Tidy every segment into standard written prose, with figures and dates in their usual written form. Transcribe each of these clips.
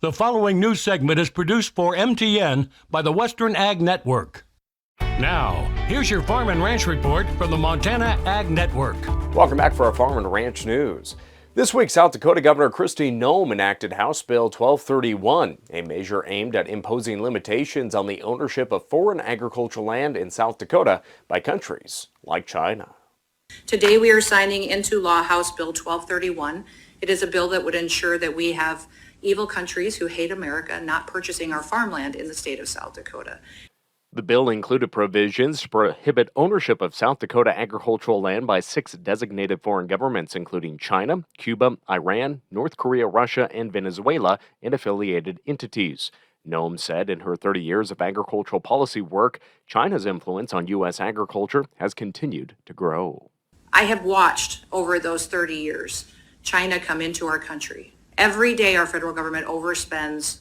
The following news segment is produced for MTN by the Western Ag Network. Now, here's your Farm and Ranch report from the Montana Ag Network. Welcome back for our Farm and Ranch news. This week, South Dakota Governor Kristi Noem enacted House Bill 1231, a measure aimed at imposing limitations on the ownership of foreign agricultural land in South Dakota by countries like China. Today we are signing into law House Bill 1231. It is a bill that would ensure that we have evil countries who hate America not purchasing our farmland in the state of South Dakota. The bill included provisions to prohibit ownership of South Dakota agricultural land by 6 designated foreign governments, including China, Cuba, Iran, North Korea, Russia, and Venezuela, and affiliated entities. Noem said in her 30 years of agricultural policy work, China's influence on U.S. agriculture has continued to grow. I have watched over those 30 years China come into our country. Every day our federal government overspends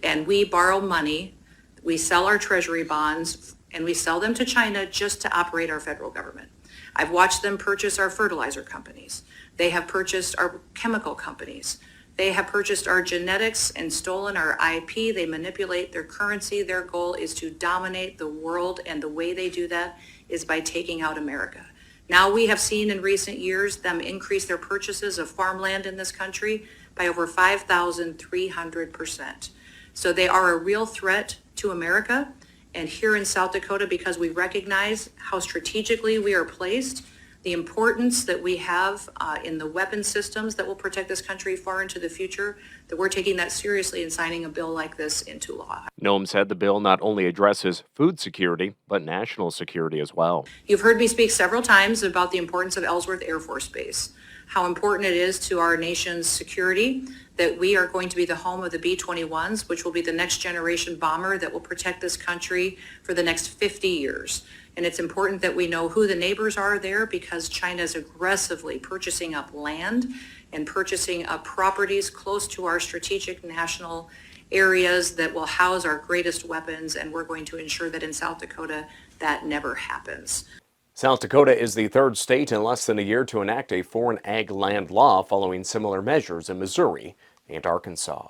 and we borrow money, we sell our treasury bonds, and we sell them to China just to operate our federal government. I've watched them purchase our fertilizer companies. They have purchased our chemical companies. They have purchased our genetics and stolen our IP. They manipulate their currency. Their goal is to dominate the world, and the way they do that is by taking out America. Now we have seen in recent years them increase their purchases of farmland in this country by over 5,300%. So they are a real threat to America. And here in South Dakota, because we recognize how strategically we are placed, the importance that we have in the weapon systems that will protect this country far into the future, that we're taking that seriously and signing a bill like this into law. Noem said the bill not only addresses food security, but national security as well. You've heard me speak several times about the importance of Ellsworth Air Force Base, how important it is to our nation's security that we are going to be the home of the B-21s, which will be the next generation bomber that will protect this country for the next 50 years. And it's important that we know who the neighbors are there, because China is aggressively purchasing up land and purchasing up properties close to our strategic national areas that will house our greatest weapons, and we're going to ensure that in South Dakota that never happens. South Dakota is the third state in less than a year to enact a foreign ag land law, following similar measures in Missouri and Arkansas.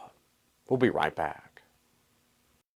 We'll be right back.